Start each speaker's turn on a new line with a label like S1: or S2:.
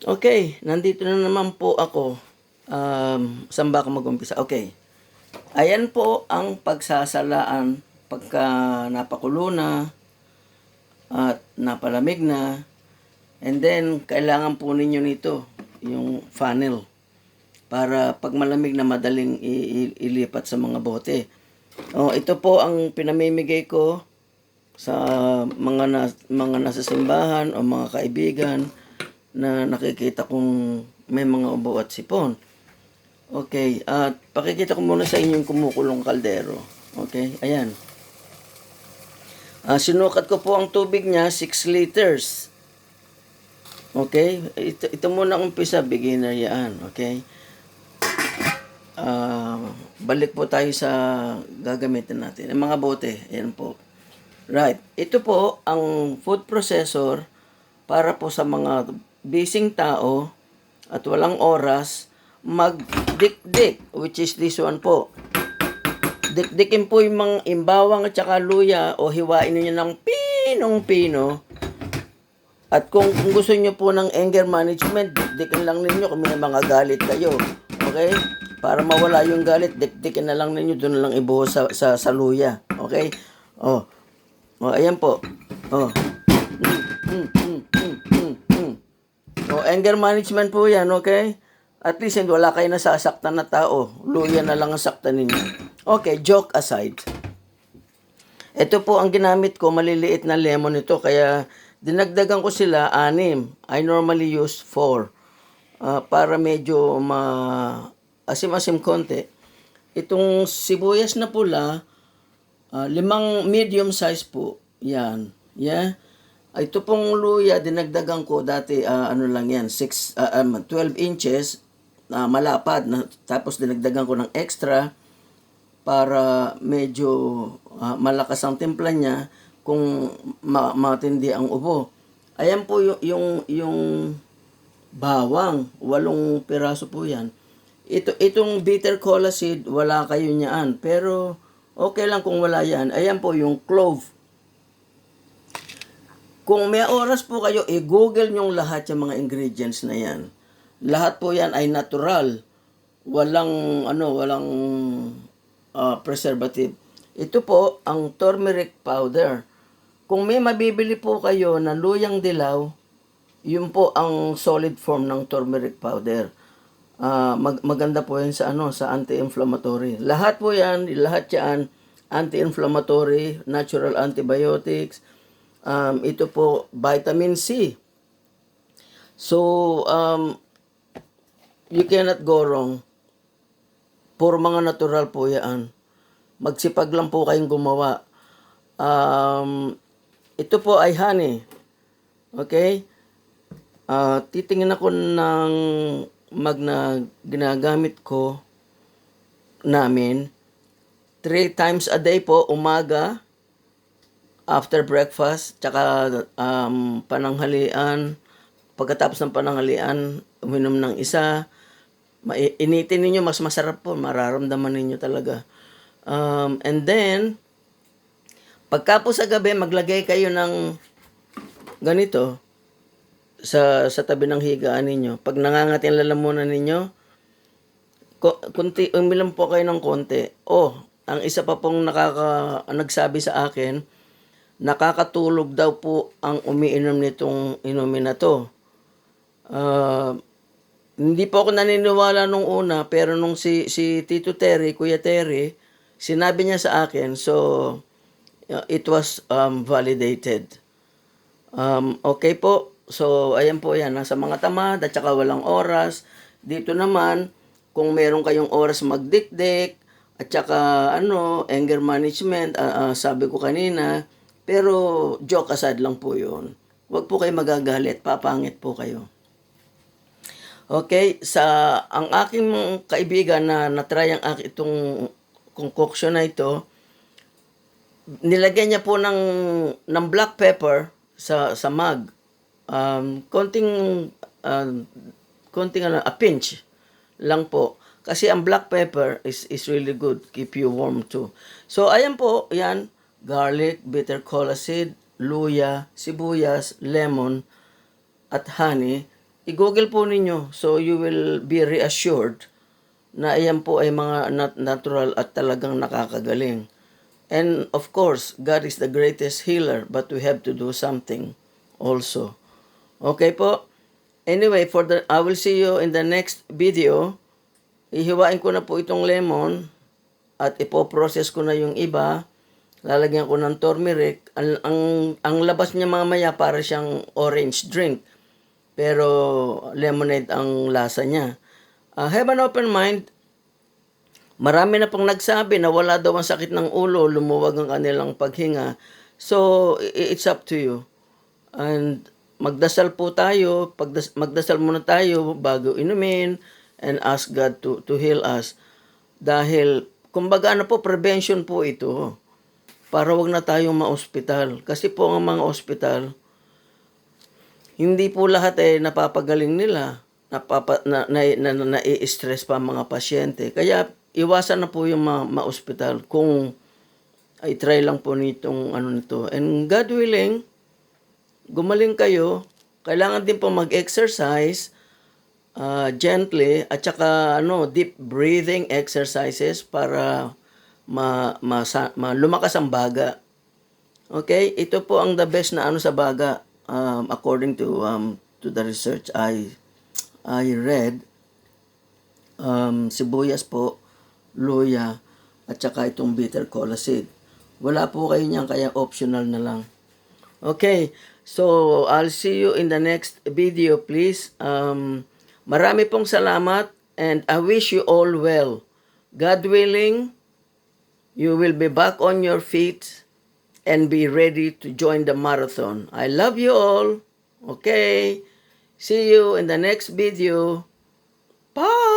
S1: Okay, nandito na naman po ako. Saan ba ako mag-umpisa? Okay. Ayan po ang pagsasalaan pagka napakulo na at napalamig na. And then, kailangan po ninyo nito, yung funnel, para pag malamig na madaling ilipat sa mga bote. Ito po ang pinamimigay ko sa mga nasa simbahan o mga kaibigan na nakikita kong may mga ubo at sipon. Okay, at pakikita ko muna sa inyo yung kumukulong kaldero. Okay, ayan. Sinukat ko po ang tubig niya, 6 liters. Okay, ito muna ang umpisa, beginner yan. Okay. Balik po tayo sa gagamitin natin. Ang mga bote, ayan po. Right, ito po ang food processor para po sa mga busy tao at walang oras magdikdik, which is this one po. Dikdikin po yung mga imbawang at saka luya o hiwain niyo ng pinong-pino. At kung gusto niyo po ng anger management, dikdikin lang ninyo kung may mga galit kayo. Okay? Para mawala yung galit, dikdikin na lang ninyo, doon na lang ibuhos sa luya. Okay? Ayan po. Anger management po yan, okay? At least wala kayo nasasaktan na tao. Luya na lang ang saktan ninyo. Okay, joke aside. Ito po ang ginamit ko, maliliit na lemon ito, kaya dinagdagan ko sila 6. I normally use 4. Para medyo asim-asim konti. Itong sibuyas na pula, 5 medium size po. Yan. Yeah. Ito pong luya, dinagdagan ko dati, ano lang yan, 12 inches, malapad. Tapos dinagdagan ko ng extra para medyo malakas ang timpla niya kung matindi ang ubo. Ayan po yung bawang, 8 piraso po yan. Itong bitter cola seed, wala kayo niyaan. Pero okay lang kung wala yan. Ayan po yung clove. Kung may oras po kayo, i-google nyong lahat yung mga ingredients na yan. Lahat po yan ay natural. Walang preservative. Ito po ang turmeric powder. Kung may mabibili po kayo na luyang dilaw, yun po ang solid form ng turmeric powder. Maganda po yan sa anti-inflammatory. Lahat yan anti-inflammatory, natural antibiotics. Ito po vitamin C. So you cannot go wrong. Puro mga natural po yan. Magsipag lang po kayong gumawa. Ito po ay honey. Okay? Titingin ako ng na ginagamit ko namin 3 times a day po, umaga, after breakfast, tsaka pananghalian. Pagkatapos ng pananghalian, uminom ng isa. Initin ninyo, mas masarap po. Mararamdaman ninyo talaga. And then, pagka po sa gabi, maglagay kayo ng ganito sa tabi ng higaan ninyo. Pag nangangati ang lalamunan ninyo, uminom po kayo ng konti. Ang isa pa pong nagsabi sa akin, nakakatulog daw po ang umiinom nitong inumin na to. Hindi po ako naniniwala nung una, pero nung si Tito Terry, Kuya Terry, sinabi niya sa akin, so it was validated. Okay po. So, ayan po yan. Nasa mga tamad at saka walang oras. Dito naman, kung meron kayong oras magdikdik, at saka anger management, sabi ko kanina, pero joke aside lang po yun. Huwag po kayo magagalit, papangit po kayo. Okay, ang aking kaibigan na natry itong concoction na ito, nilagyan niya po ng black pepper sa mug. Konting a pinch lang po. Kasi ang black pepper is really good, keep you warm too. So ayan po, yan, garlic, bitter cola seed, luya, sibuyas, lemon, at honey. i-google po ninyo so you will be reassured na ayan po ay mga natural at talagang nakakagaling. And of course, God is the greatest healer, but we have to do something also. Okay po? Anyway, I will see you in the next video. Ihiwain ko na po itong lemon at ipoprocess ko na yung iba. Lalagyan ko ng turmeric. Ang labas niya mamaya para siyang orange drink. Pero lemonade ang lasa niya. Have an open mind. Marami na pong nagsabi na wala daw ang sakit ng ulo, lumuwag ang kanilang paghinga. So, it's up to you. And magdasal po tayo, magdasal muna tayo bago inumin and ask God to heal us. Dahil, kumbaga prevention po ito. Para wag na tayong ma-ospital. Kasi po ang mga ospital, hindi po lahat napapagaling nila. Na-i-stress pa ang mga pasyente. Kaya iwasan na po yung ma-ospital kung ay try lang po nitong nito. And God willing, gumaling kayo. Kailangan din po mag-exercise gently at saka deep breathing exercises para lumakas ang baga. Okay? Ito po ang the best na sa baga according to the research I read. Sibuyas po, luya, at saka itong bitter kola seed. Wala po kayo niyan, kaya optional na lang. Okay, so I'll see you in the next video, please. Marami pong salamat and I wish you all well. God willing, you will be back on your feet and be ready to join the marathon. I love you all. Okay, see you in the next video. Bye!